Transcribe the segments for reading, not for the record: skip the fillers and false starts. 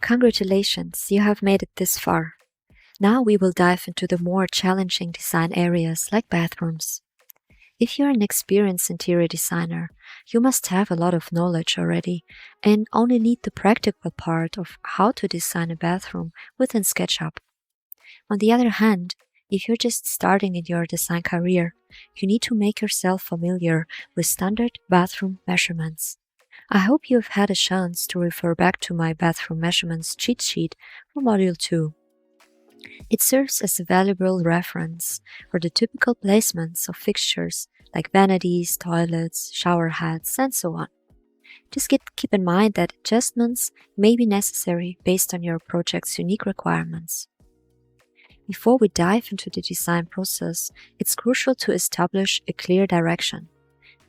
Congratulations, you have made it this far. Now we will dive into the more challenging design areas like bathrooms. If you're an experienced interior designer, you must have a lot of knowledge already and only need the practical part of how to design a bathroom within SketchUp. On the other hand, if you're just starting in your design career, you need to make yourself familiar with standard bathroom measurements. I hope you've had a chance to refer back to my bathroom measurements cheat sheet for Module 2. It serves as a valuable reference for the typical placements of fixtures like vanities, toilets, shower heads, and so on. Just keep in mind that adjustments may be necessary based on your project's unique requirements. Before we dive into the design process, it's crucial to establish a clear direction.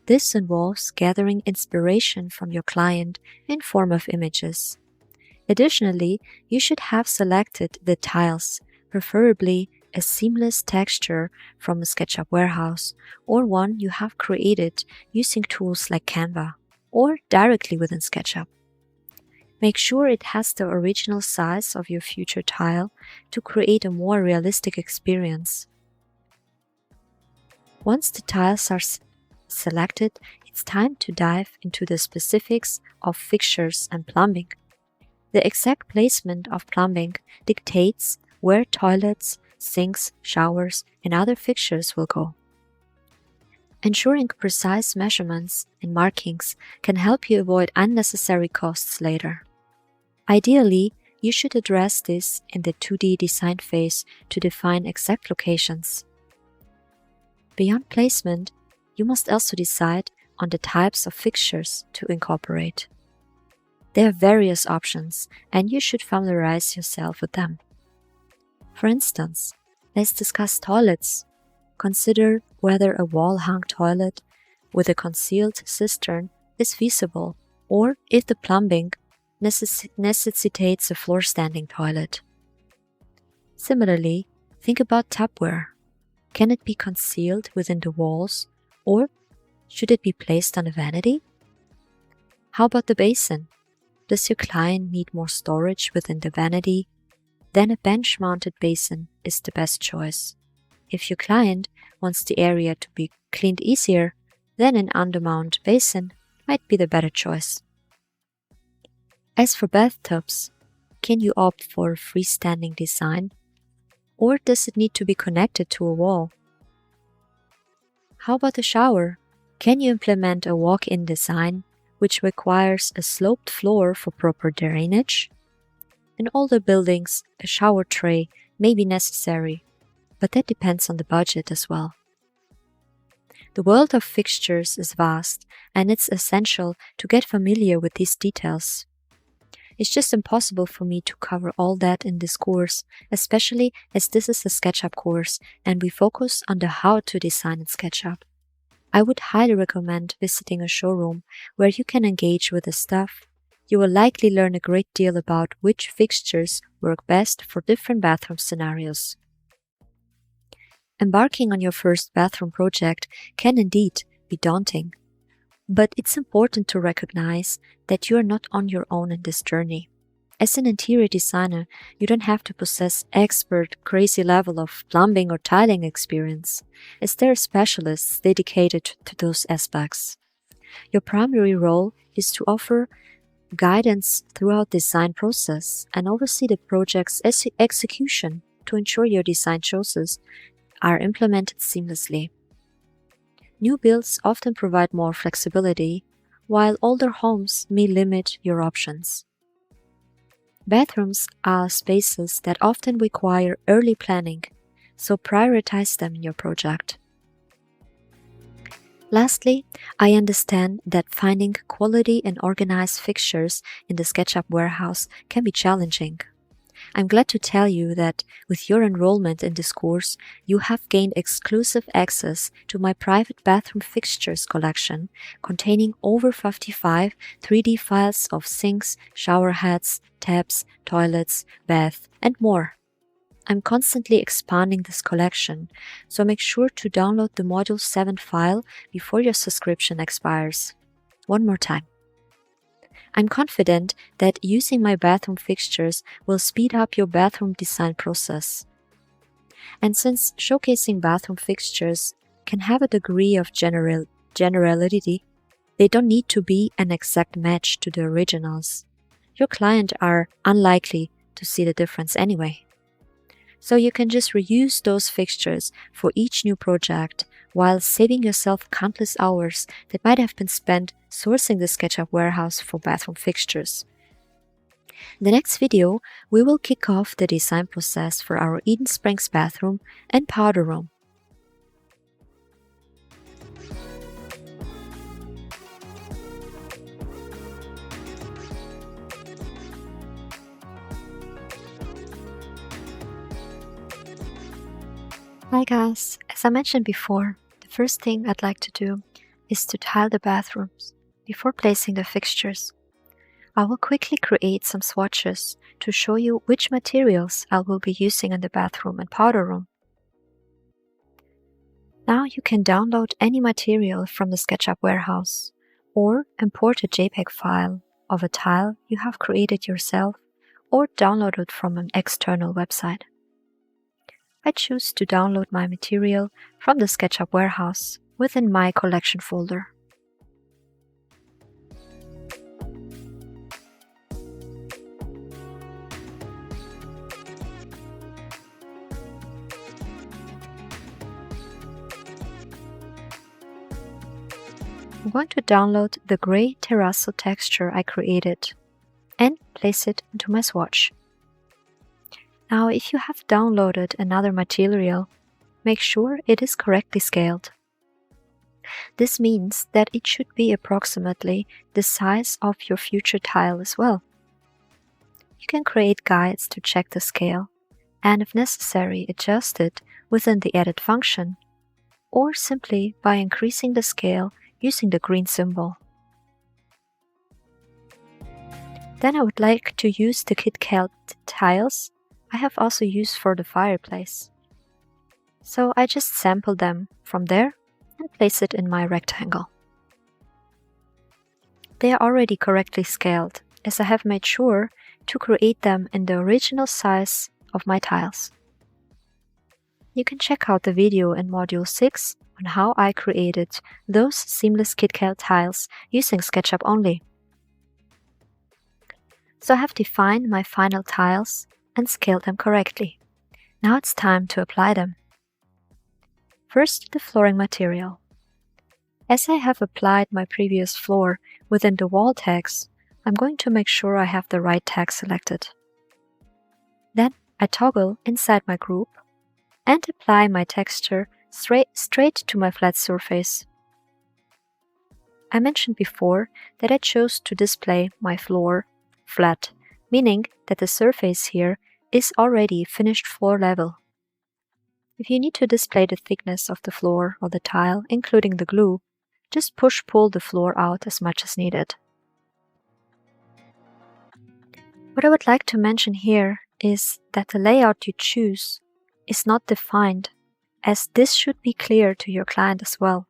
This involves gathering inspiration from your client in form of images. Additionally, you should have selected the tiles, preferably a seamless texture from a SketchUp warehouse or one you have created using tools like Canva or directly within SketchUp. Make sure it has the original size of your future tile to create a more realistic experience. Once the tiles are selected, it's time to dive into the specifics of fixtures and plumbing. The exact placement of plumbing dictates where toilets, sinks, showers, and other fixtures will go. Ensuring precise measurements and markings can help you avoid unnecessary costs later. Ideally, you should address this in the 2D design phase to define exact locations. Beyond placement, you must also decide on the types of fixtures to incorporate. There are various options, and you should familiarize yourself with them. For instance, let's discuss toilets. Consider whether a wall-hung toilet with a concealed cistern is feasible, or if the plumbing necessitates a floor-standing toilet. Similarly, think about tupware. Can it be concealed within the walls, or should it be placed on a vanity? How about the basin? Does your client need more storage within the vanity? Then a bench-mounted basin is the best choice. If your client wants the area to be cleaned easier, then an undermount basin might be the better choice. As for bathtubs, can you opt for a freestanding design, or does it need to be connected to a wall? How about the shower? Can you implement a walk-in design which requires a sloped floor for proper drainage? In older buildings, a shower tray may be necessary, but that depends on the budget as well. The world of fixtures is vast, and it's essential to get familiar with these details. It's just impossible for me to cover all that in this course, especially as this is a SketchUp course and we focus on the how to design in SketchUp. I would highly recommend visiting a showroom where you can engage with the staff. You will likely learn a great deal about which fixtures work best for different bathroom scenarios. Embarking on your first bathroom project can indeed be daunting, but it's important to recognize that you are not on your own in this journey. As an interior designer, you don't have to possess expert, crazy level of plumbing or tiling experience, as there are specialists dedicated to those aspects. Your primary role is to offer guidance throughout the design process and oversee the project's execution to ensure your design choices are implemented seamlessly. New builds often provide more flexibility, while older homes may limit your options. Bathrooms are spaces that often require early planning, so prioritize them in your project. Lastly, I understand that finding quality and organized fixtures in the SketchUp warehouse can be challenging. I'm glad to tell you that with your enrollment in this course, you have gained exclusive access to my private bathroom fixtures collection containing over 55 3D files of sinks, shower heads, taps, toilets, bath, and more. I'm constantly expanding this collection, so make sure to download the Module 7 file before your subscription expires. One more time. I'm confident that using my bathroom fixtures will speed up your bathroom design process. And since showcasing bathroom fixtures can have a degree of generality, they don't need to be an exact match to the originals. Your client are unlikely to see the difference anyway. So you can just reuse those fixtures for each new project while saving yourself countless hours that might have been spent sourcing the SketchUp warehouse for bathroom fixtures. In the next video, we will kick off the design process for our Eden Springs bathroom and powder room. Hi guys, as I mentioned before, the first thing I'd like to do is to tile the bathrooms before placing the fixtures. I will quickly create some swatches to show you which materials I will be using in the bathroom and powder room. Now you can download any material from the SketchUp warehouse or import a JPEG file of a tile you have created yourself or download it from an external website. I choose to download my material from the SketchUp warehouse within my collection folder. I'm going to download the gray terrazzo texture I created and place it into my swatch. Now, if you have downloaded another material, make sure it is correctly scaled. This means that it should be approximately the size of your future tile as well. You can create guides to check the scale, and if necessary, adjust it within the edit function, or simply by increasing the scale using the green symbol. Then I would like to use the KitKat tiles I have also used for the fireplace. So I just sample them from there and place it in my rectangle. They are already correctly scaled, as I have made sure to create them in the original size of my tiles. You can check out the video in Module 6 on how I created those seamless KitKat tiles using SketchUp only. So I have defined my final tiles and scaled them correctly. Now it's time to apply them. First, the flooring material. As I have applied my previous floor within the wall tags, I'm going to make sure I have the right tag selected. Then I toggle inside my group and apply my texture straight to my flat surface. I mentioned before that I chose to display my floor flat, meaning that the surface here is already finished floor level. If you need to display the thickness of the floor or the tile, including the glue, just push-pull the floor out as much as needed. What I would like to mention here is that the layout you choose is not defined, as this should be clear to your client as well.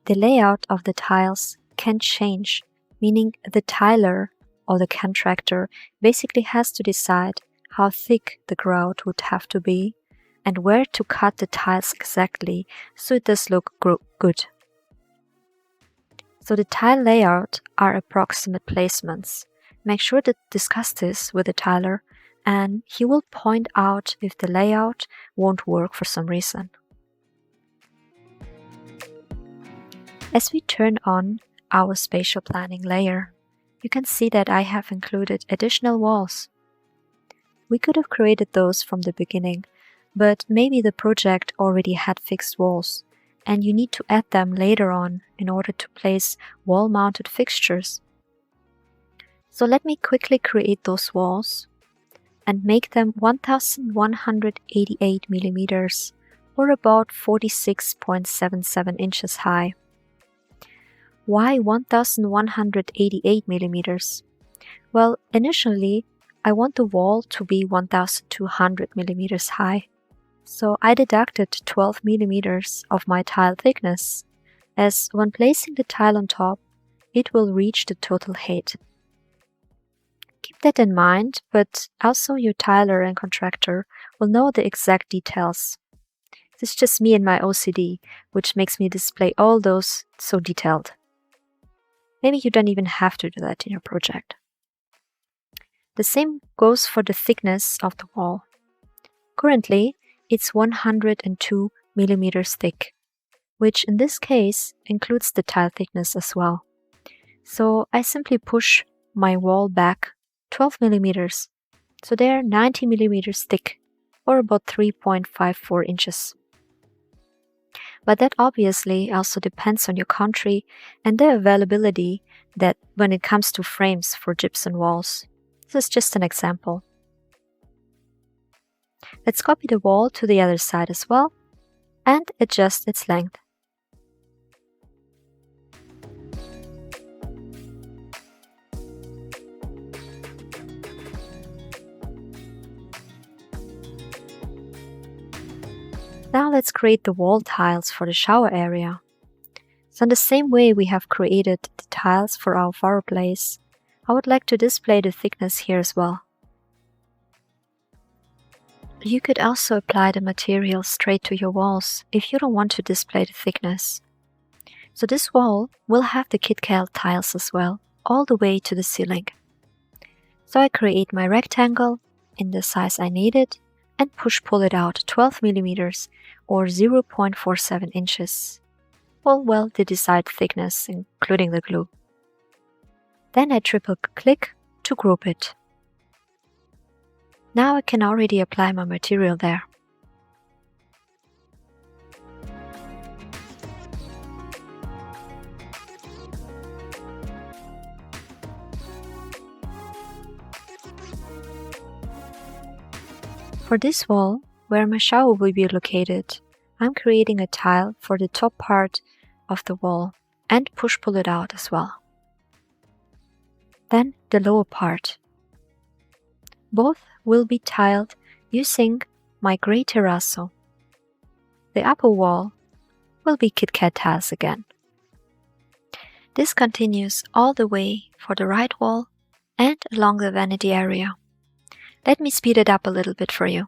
The layout of the tiles can change, meaning the tiler or the contractor basically has to decide how thick the grout would have to be and where to cut the tiles exactly so it does look good. So the tile layout are approximate placements. Make sure to discuss this with the tiler, and he will point out if the layout won't work for some reason. As we turn on our spatial planning layer, you can see that I have included additional walls. We could have created those from the beginning, but maybe the project already had fixed walls, and you need to add them later on in order to place wall-mounted fixtures. So let me quickly create those walls and make them 1188 millimeters or about 46.77 inches high. Why 1188 millimeters? Well, initially, I want the wall to be 1200 millimeters high. So I deducted 12 millimeters of my tile thickness, as when placing the tile on top, it will reach the total height, Keep that in mind, but also your tiler and contractor will know the exact details. This is just me and my OCD, which makes me display all those so detailed. Maybe you don't even have to do that in your project. The same goes for the thickness of the wall. Currently, it's 102 millimeters thick, which in this case includes the tile thickness as well. So I simply push my wall back 12 millimeters. So they're 90 millimeters thick, or about 3.54 inches. But that obviously also depends on your country and the availability that when it comes to frames for gypsum walls. This is just an example. Let's copy the wall to the other side as well and adjust its length. Now let's create the wall tiles for the shower area. So in the same way we have created the tiles for our fireplace, I would like to display the thickness here as well. You could also apply the material straight to your walls if you don't want to display the thickness. So this wall will have the KitKat tiles as well, all the way to the ceiling. So I create my rectangle in the size I needed and pull it out 12 millimeters or 0.47 inches. Well, the desired thickness, including the glue. Then I triple click to group it. Now I can already apply my material there. For this wall, where my shower will be located, I'm creating a tile for the top part of the wall and pull it out as well. Then the lower part. Both will be tiled using my gray terrazzo. The upper wall will be KitKat tiles again. This continues all the way for the right wall and along the vanity area. Let me speed it up a little bit for you.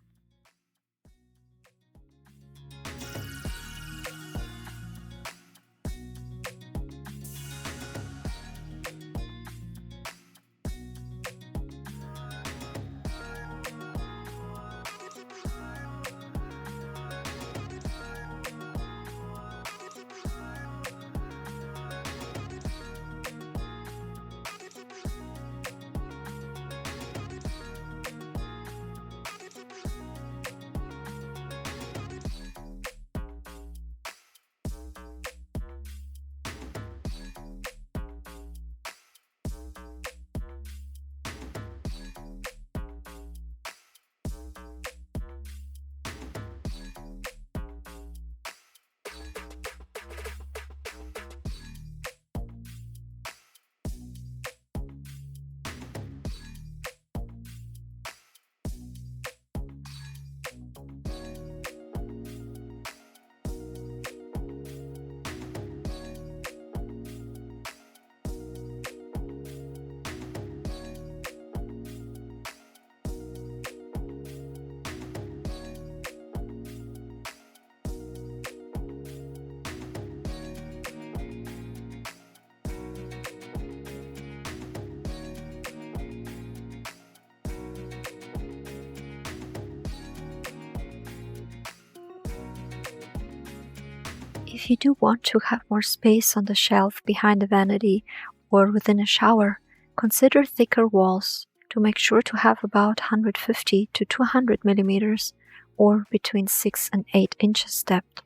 If you do want to have more space on the shelf behind the vanity or within a shower, consider thicker walls to make sure to have about 150 to 200 millimeters or between 6 and 8 inches depth.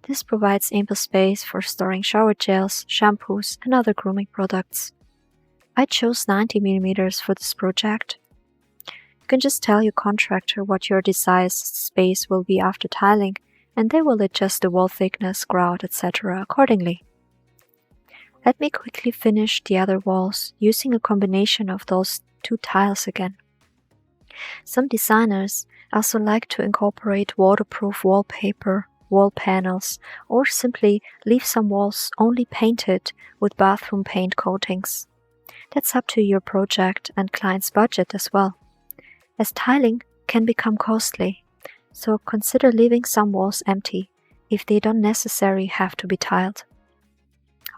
This provides ample space for storing shower gels, shampoos, and other grooming products. I chose 90 millimeters for this project. You can just tell your contractor what your desired space will be after tiling, and they will adjust the wall thickness, grout, etc. accordingly. Let me quickly finish the other walls using a combination of those two tiles again. Some designers also like to incorporate waterproof wallpaper, wall panels, or simply leave some walls only painted with bathroom paint coatings. That's up to your project and client's budget as well, as tiling can become costly, so consider leaving some walls empty if they don't necessarily have to be tiled.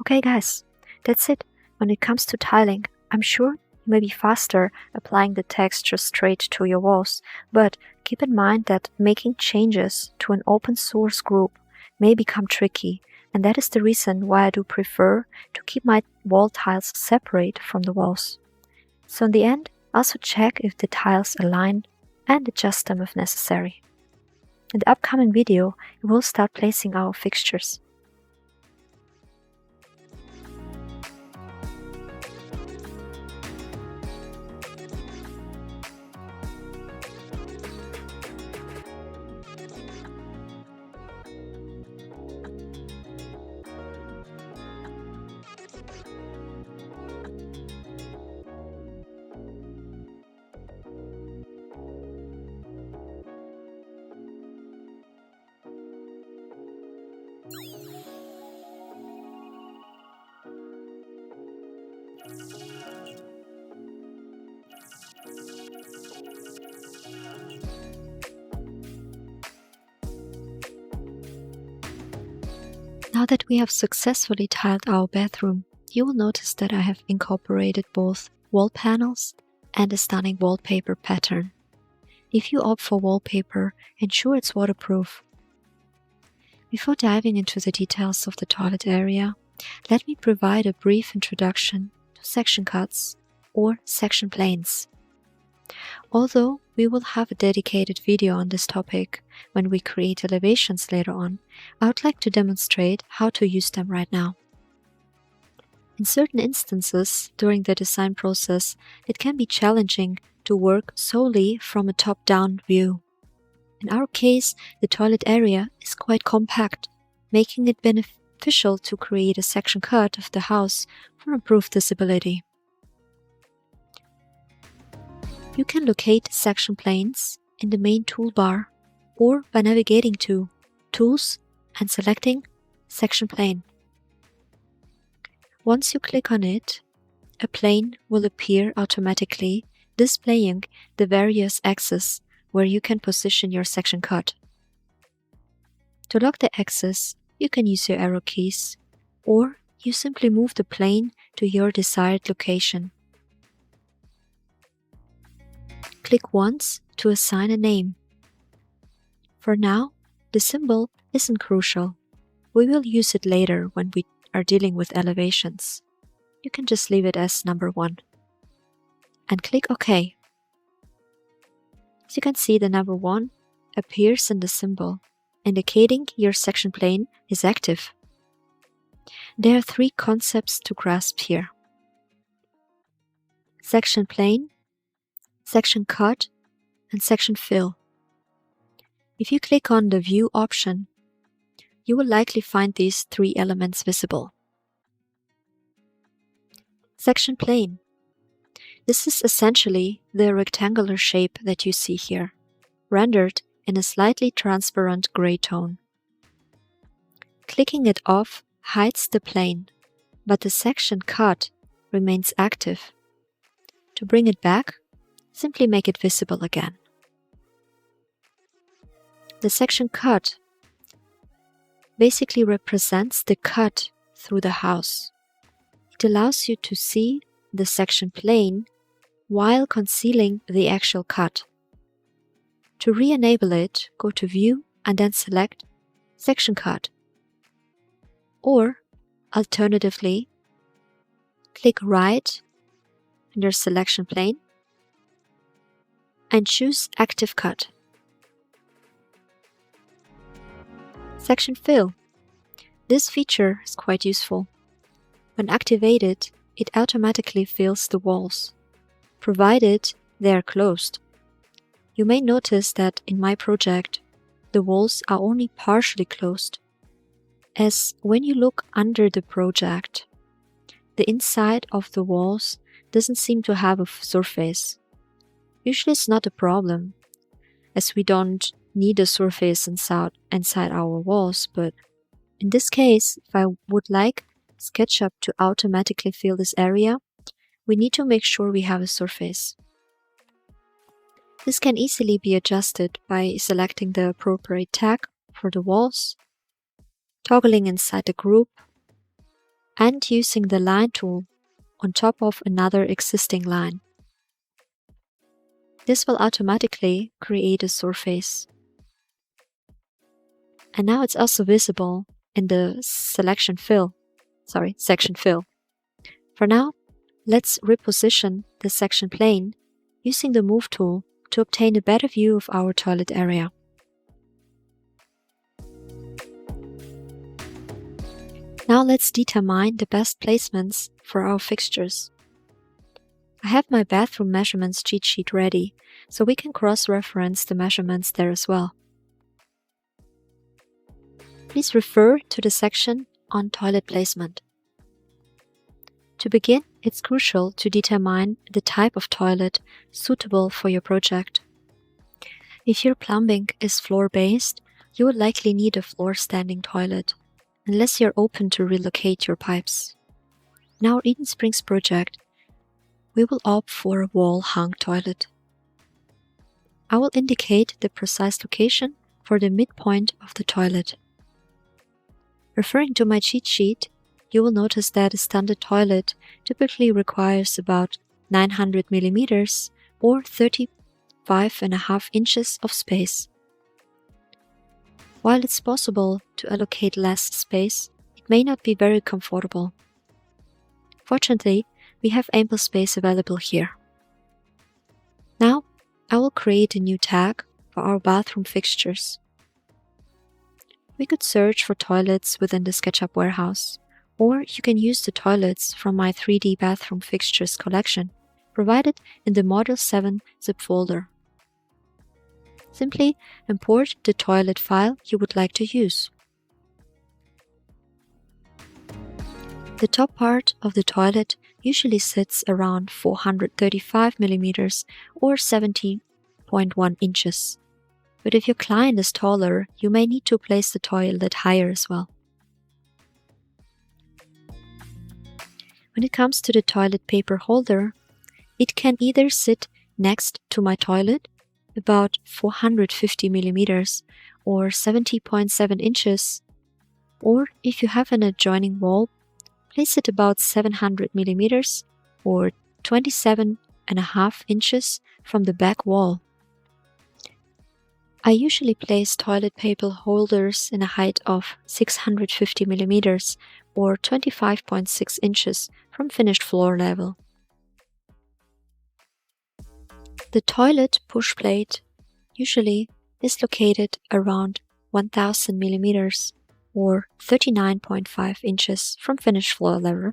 Okay guys, that's it. When it comes to tiling, I'm sure you may be faster applying the texture straight to your walls, but keep in mind that making changes to an open source group may become tricky, and that is the reason why I do prefer to keep my wall tiles separate from the walls. So in the end, also check if the tiles align and adjust them if necessary. In the upcoming video, we will start placing our fixtures. Now that we have successfully tiled our bathroom, you will notice that I have incorporated both wall panels and a stunning wallpaper pattern. If you opt for wallpaper, ensure it's waterproof. Before diving into the details of the toilet area, let me provide a brief introduction to section cuts or section planes. Although we will have a dedicated video on this topic when we create elevations later on, I would like to demonstrate how to use them right now. In certain instances during the design process, it can be challenging to work solely from a top-down view. In our case, the toilet area is quite compact, making it beneficial to create a section cut of the house for improved visibility. You can locate section planes in the main toolbar or by navigating to Tools and selecting Section Plane. Once you click on it, a plane will appear automatically, displaying the various axes where you can position your section cut. To lock the axis, you can use your arrow keys, or you simply move the plane to your desired location. Click once to assign a name. For now, the symbol isn't crucial. We will use it later when we are dealing with elevations. You can just leave it as number 1. And click OK. As you can see, the number 1 appears in the symbol, indicating your section plane is active. There are 3 concepts to grasp here: section plane, section cut, and section fill. If you click on the View option, you will likely find these 3 elements visible. Section plane. This is essentially the rectangular shape that you see here, rendered in a slightly transparent gray tone. Clicking it off hides the plane, but the section cut remains active. To bring it back, simply make it visible again. The section cut basically represents the cut through the house. It allows you to see the section plane while concealing the actual cut. To re-enable it, go to View and then select Section Cut. Or, alternatively, click right under Selection Plane and choose Active Cut. Section Fill. This feature is quite useful. When activated, it automatically fills the walls, provided they are closed. You may notice that in my project, the walls are only partially closed, as when you look under the project, the inside of the walls doesn't seem to have a surface. Usually it's not a problem, as we don't need a surface inside our walls, but in this case, if I would like SketchUp to automatically fill this area, we need to make sure we have a surface. This can easily be adjusted by selecting the appropriate tag for the walls, toggling inside the group, and using the line tool on top of another existing line. This will automatically create a surface. And now it's also visible in the section fill. For now, let's reposition the section plane using the Move tool to obtain a better view of our toilet area. Now let's determine the best placements for our fixtures. I have my bathroom measurements cheat sheet ready, so we can cross-reference the measurements there as well. Please refer to the section on toilet placement. To begin, it's crucial to determine the type of toilet suitable for your project. If your plumbing is floor-based, you will likely need a floor-standing toilet, unless you're open to relocate your pipes. In our Eden Springs project, we will opt for a wall-hung toilet. I will indicate the precise location for the midpoint of the toilet. Referring to my cheat sheet, you will notice that a standard toilet typically requires about 900 millimeters or 35.5 inches of space. While it's possible to allocate less space, it may not be very comfortable. Fortunately, we have ample space available here. Now, I will create a new tag for our bathroom fixtures. We could search for toilets within the SketchUp warehouse, or you can use the toilets from my 3D bathroom fixtures collection, provided in the Model 7 zip folder. Simply import the toilet file you would like to use. The top part of the toilet usually sits around 435 millimeters or 70.1 inches. But if your client is taller, you may need to place the toilet higher as well. When it comes to the toilet paper holder, it can either sit next to my toilet, about 450 millimeters or 70.7 inches, or if you have an adjoining wall, place it about 700 millimeters or 27.5 inches from the back wall. I usually place toilet paper holders in a height of 650 millimeters or 25.6 inches from finished floor level. The toilet push plate usually is located around 1000 millimeters or 39.5 inches from finished floor level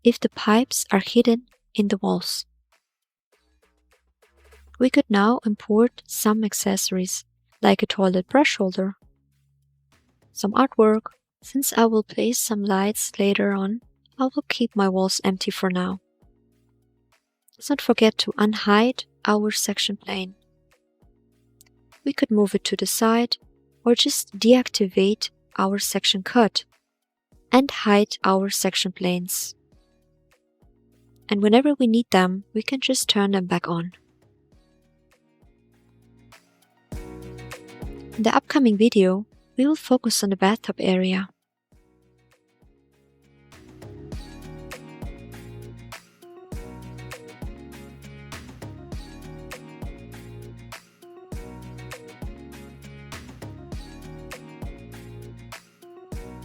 if the pipes are hidden in the walls. We could now import some accessories like a toilet brush holder, some artwork. Since I will place some lights later on, I will keep my walls empty for now. Let's not forget to unhide our section plane. We could move it to the side or just deactivate our section cut and hide our section planes. And whenever we need them, we can just turn them back on. In the upcoming video, we will focus on the bathtub area.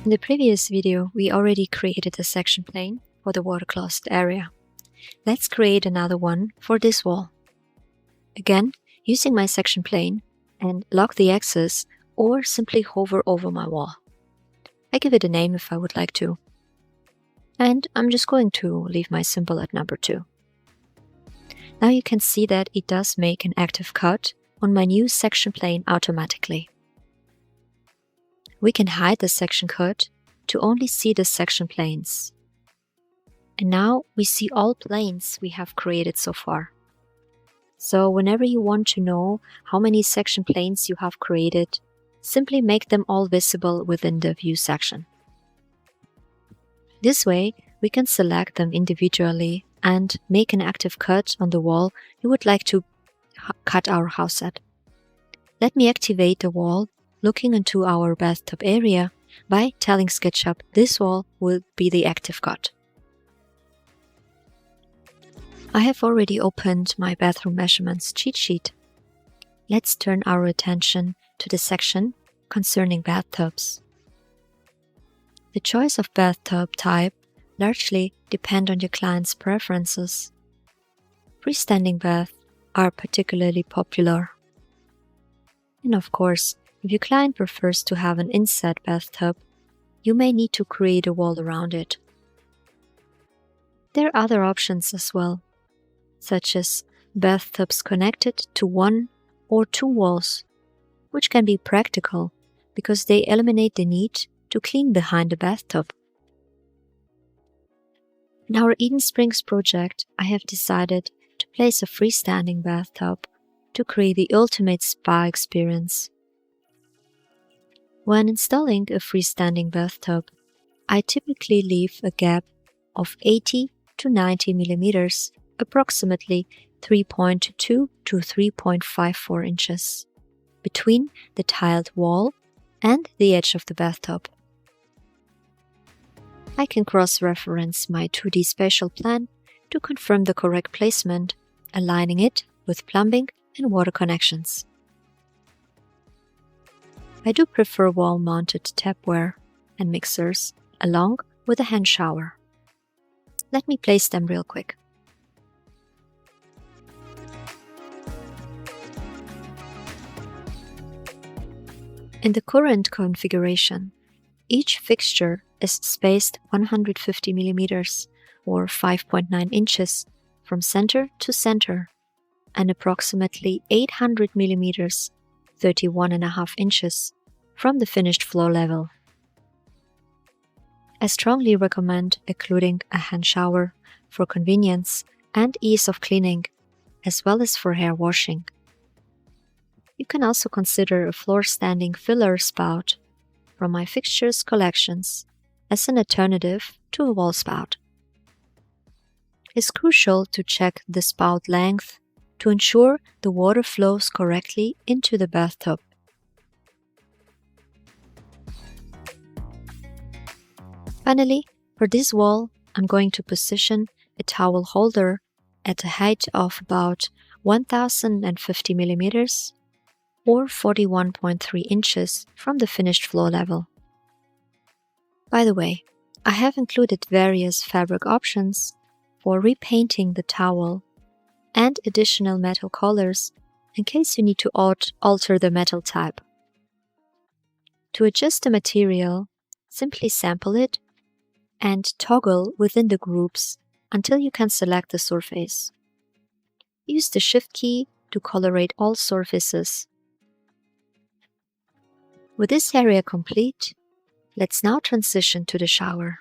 In the previous video, we already created a section plane for the water closet area. Let's create another one for this wall. Again, using my section plane and lock the axis or simply hover over my wall. I give it a name if I would like to. And I'm just going to leave my symbol at number 2. Now you can see that it does make an active cut on my new section plane automatically. We can hide the section cut to only see the section planes. And now we see all planes we have created so far. So whenever you want to know how many section planes you have created, simply make them all visible within the View section. This way, we can select them individually and make an active cut on the wall you would like to cut our house at. Let me activate the wall looking into our bathtub area by telling SketchUp this wall will be the active cut. I have already opened my bathroom measurements cheat sheet. Let's turn our attention to the section concerning bathtubs. The choice of bathtub type largely depend on your client's preferences. Freestanding baths are particularly popular. And of course, if your client prefers to have an inset bathtub, you may need to create a wall around it. There are other options as well, such as bathtubs connected to one or two walls, which can be practical because they eliminate the need to clean behind the bathtub. In our Eden Springs project, I have decided to place a freestanding bathtub to create the ultimate spa experience. When installing a freestanding bathtub, I typically leave a gap of 80 to 90 millimeters, approximately 3.2 to 3.54 inches, between the tiled wall and the edge of the bathtub. I can cross-reference my 2D spatial plan to confirm the correct placement, aligning it with plumbing and water connections. I do prefer wall-mounted tapware and mixers along with a hand shower. Let me place them real quick. In the current configuration, each fixture is spaced 150 millimeters or 5.9 inches from center to center and approximately 800 millimeters, 31.5 inches, from the finished floor level. I strongly recommend including a hand shower for convenience and ease of cleaning, as well as for hair washing. You can also consider a floor-standing filler spout from my Fixtures collections as an alternative to a wall spout. It's crucial to check the spout length to ensure the water flows correctly into the bathtub. Finally, for this wall, I'm going to position a towel holder at a height of about 1050 millimeters or 41.3 inches from the finished floor level. By the way, I have included various fabric options for repainting the towel and additional metal colors in case you need to alter the metal type. To adjust the material, simply sample it and toggle within the groups until you can select the surface. Use the Shift key to colorate all surfaces. With this area complete, let's now transition to the shower.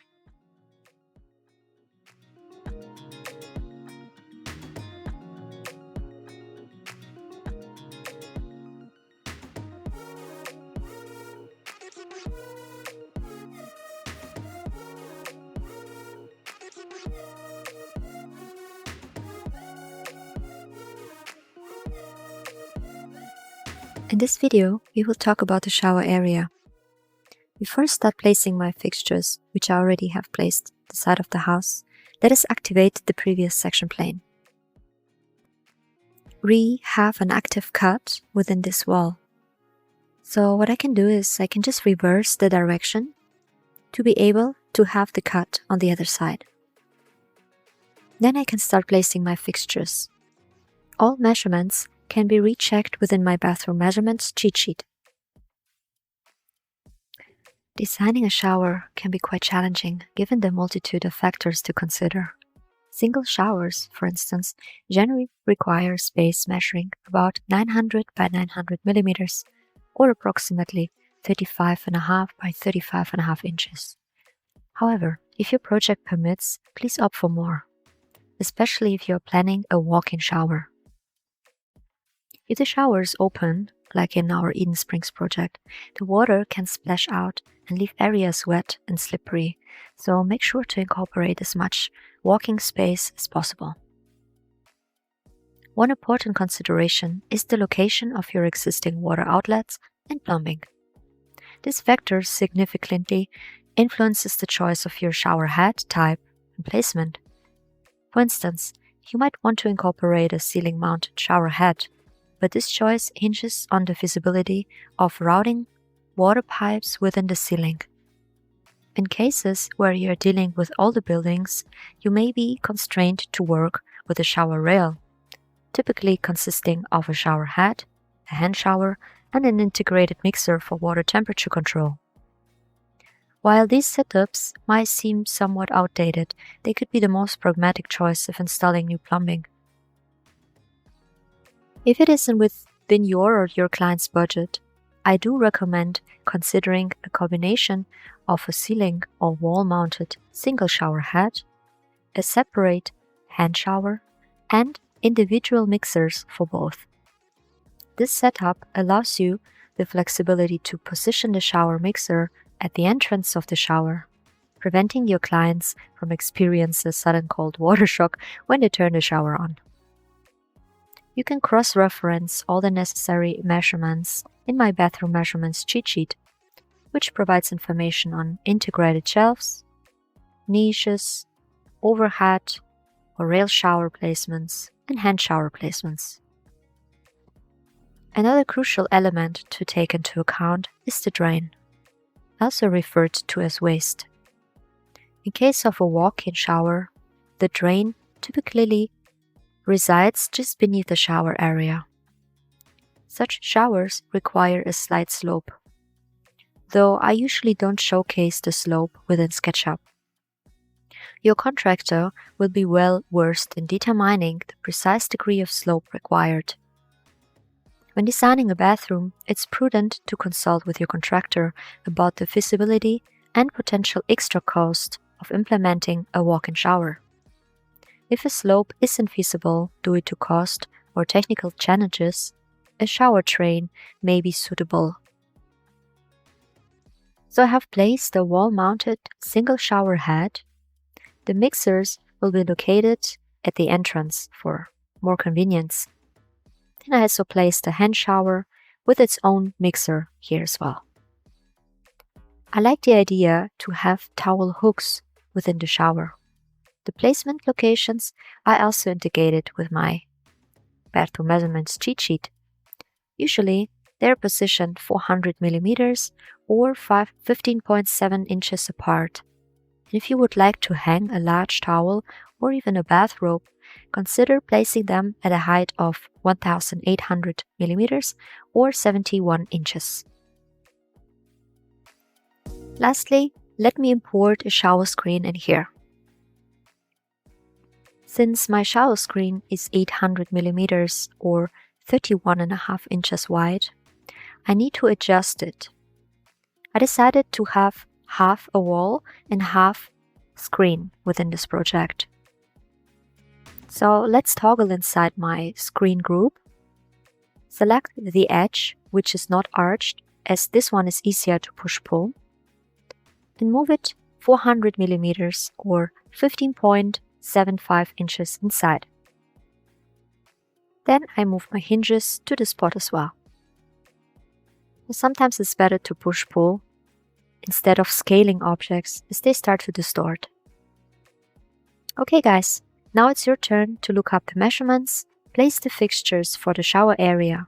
In this video, we will talk about the shower area. Before I start placing my fixtures, which I already have placed at the side of the house, let us activate the previous section plane. We have an active cut within this wall. So what I can do is I can just reverse the direction to be able to have the cut on the other side. Then I can start placing my fixtures. All measurements can be rechecked within my bathroom measurements cheat sheet. Designing a shower can be quite challenging given the multitude of factors to consider. Single showers, for instance, generally require space measuring about 900 by 900 millimeters or approximately 35.5 by 35.5 inches. However, if your project permits, please opt for more, especially if you are planning a walk-in shower. If the shower is open, like in our Eden Springs project, the water can splash out and leave areas wet and slippery, so make sure to incorporate as much walking space as possible. One important consideration is the location of your existing water outlets and plumbing. This factor significantly influences the choice of your shower head type and placement. For instance, you might want to incorporate a ceiling-mounted shower head, but this choice hinges on the feasibility of routing water pipes within the ceiling. In cases where you are dealing with older buildings, you may be constrained to work with a shower rail, typically consisting of a shower head, a hand shower, and an integrated mixer for water temperature control. While these setups might seem somewhat outdated, they could be the most pragmatic choice if installing new plumbing. If it isn't within your or your client's budget, I do recommend considering a combination of a ceiling or wall-mounted single shower head, a separate hand shower, and individual mixers for both. This setup allows you the flexibility to position the shower mixer at the entrance of the shower, preventing your clients from experiencing a sudden cold water shock when they turn the shower on. You can cross-reference all the necessary measurements in my bathroom measurements cheat sheet, which provides information on integrated shelves, niches, overhead or rail shower placements, and hand shower placements. Another crucial element to take into account is the drain, also referred to as waste. In case of a walk-in shower, the drain typically resides just beneath the shower area. Such showers require a slight slope, though I usually don't showcase the slope within SketchUp. Your contractor will be well versed in determining the precise degree of slope required. When designing a bathroom, it's prudent to consult with your contractor about the feasibility and potential extra cost of implementing a walk-in shower. If a slope isn't feasible due to cost or technical challenges, a shower train may be suitable. So I have placed a wall-mounted single shower head. The mixers will be located at the entrance for more convenience. Then I also placed a hand shower with its own mixer here as well. I like the idea to have towel hooks within the shower. The placement locations I also indicated with my bathroom measurements cheat sheet. Usually, they're positioned 400 millimeters or 15.7 inches apart. And if you would like to hang a large towel or even a bathrobe, consider placing them at a height of 1,800 millimeters or 71 inches. Lastly, let me import a shower screen in here. Since my shower screen is 800 millimeters or 31.5 inches wide, I need to adjust it. I decided to have half a wall and half screen within this project. So let's toggle inside my screen group. Select the edge, which is not arched, as this one is easier to push-pull, and move it 400 millimeters or 15.75 inches inside. Then I move my hinges to the spot as well. Sometimes it's better to push-pull instead of scaling objects as they start to distort. Okay guys, now it's your turn to look up the measurements, place the fixtures for the shower area.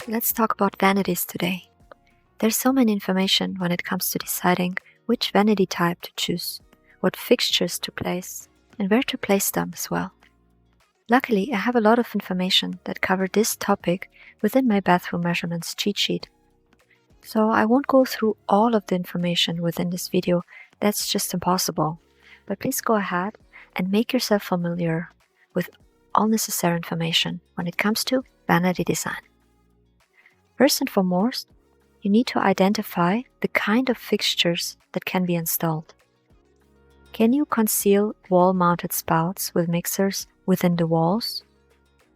Let's talk about vanities today. There's so much information when it comes to deciding which vanity type to choose, what fixtures to place, and where to place them as well. Luckily, I have a lot of information that cover this topic within my bathroom measurements cheat sheet. So I won't go through all of the information within this video, that's just impossible. But please go ahead and make yourself familiar with all necessary information when it comes to vanity design. First and foremost, you need to identify the kind of fixtures that can be installed. Can you conceal wall-mounted spouts with mixers within the walls?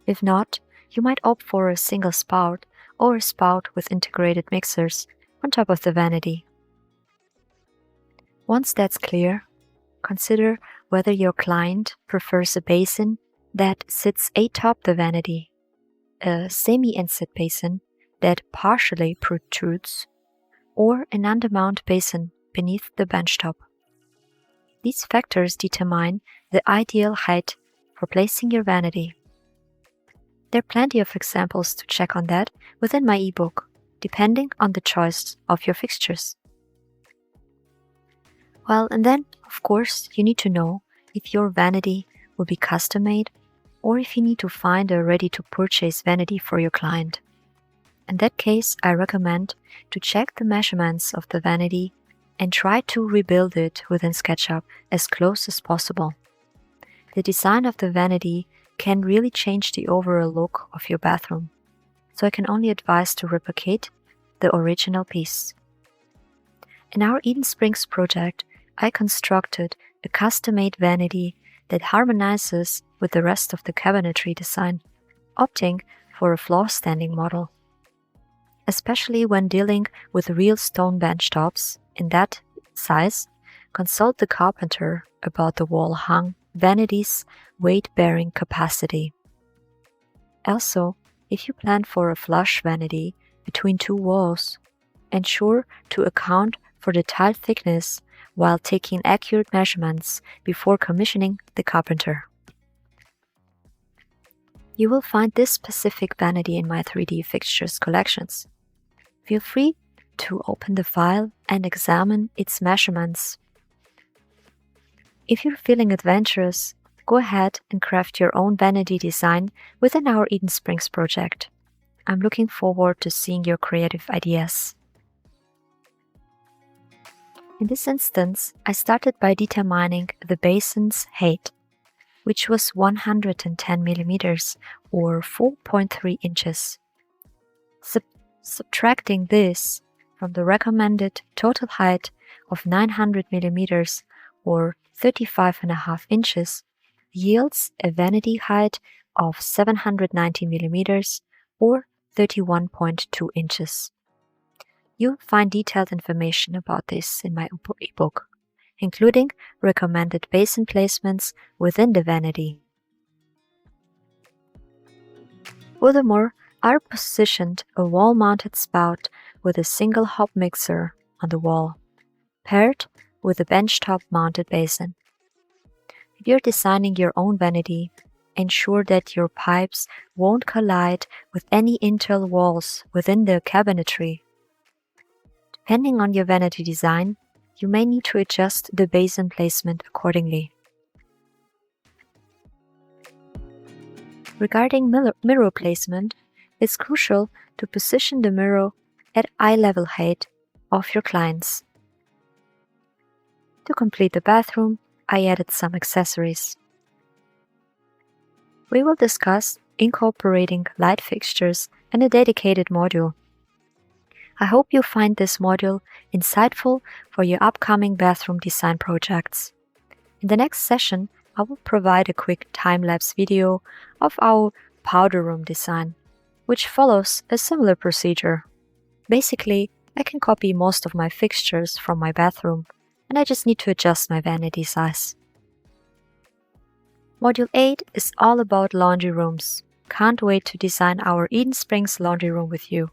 If not, you might opt for a single spout or a spout with integrated mixers on top of the vanity. Once that's clear, consider whether your client prefers a basin that sits atop the vanity, a semi-inset basin that partially protrudes, or an undermount basin beneath the benchtop. These factors determine the ideal height for placing your vanity. There are plenty of examples to check on that within my ebook, depending on the choice of your fixtures. Well, and then, of course, you need to know if your vanity will be custom-made or if you need to find a ready-to-purchase vanity for your client. In that case, I recommend to check the measurements of the vanity and try to rebuild it within SketchUp as close as possible. The design of the vanity can really change the overall look of your bathroom, so I can only advise to replicate the original piece. In our Eden Springs project, I constructed a custom-made vanity that harmonizes with the rest of the cabinetry design, opting for a floor-standing model. Especially when dealing with real stone bench tops in that size, consult the carpenter about the wall-hung vanity's weight-bearing capacity. Also, if you plan for a flush vanity between two walls, ensure to account for the tile thickness while taking accurate measurements before commissioning the carpenter. You will find this specific vanity in my 3D fixtures collections. Feel free to open the file and examine its measurements. If you're feeling adventurous, go ahead and craft your own vanity design within our Eden Springs project. I'm looking forward to seeing your creative ideas. In this instance, I started by determining the basin's height, which was 110 millimeters or 4.3 inches. Subtracting this from the recommended total height of 900 millimeters or 35.5 inches yields a vanity height of 790 millimeters or 31.2 inches. You'll find detailed information about this in my ebook, including recommended basin placements within the vanity. Furthermore, I positioned a wall-mounted spout with a single hob mixer on the wall, paired with a benchtop mounted basin. If you're designing your own vanity, ensure that your pipes won't collide with any internal walls within the cabinetry. Depending on your vanity design, you may need to adjust the basin placement accordingly. Regarding mirror placement, it's crucial to position the mirror at eye level height of your clients. To complete the bathroom, I added some accessories. We will discuss incorporating light fixtures and a dedicated module. I hope you find this module insightful for your upcoming bathroom design projects. In the next session, I will provide a quick time-lapse video of our powder room design, which follows a similar procedure. Basically, I can copy most of my fixtures from my bathroom, and I just need to adjust my vanity size. Module 8 is all about laundry rooms. Can't wait to design our Eden Springs laundry room with you.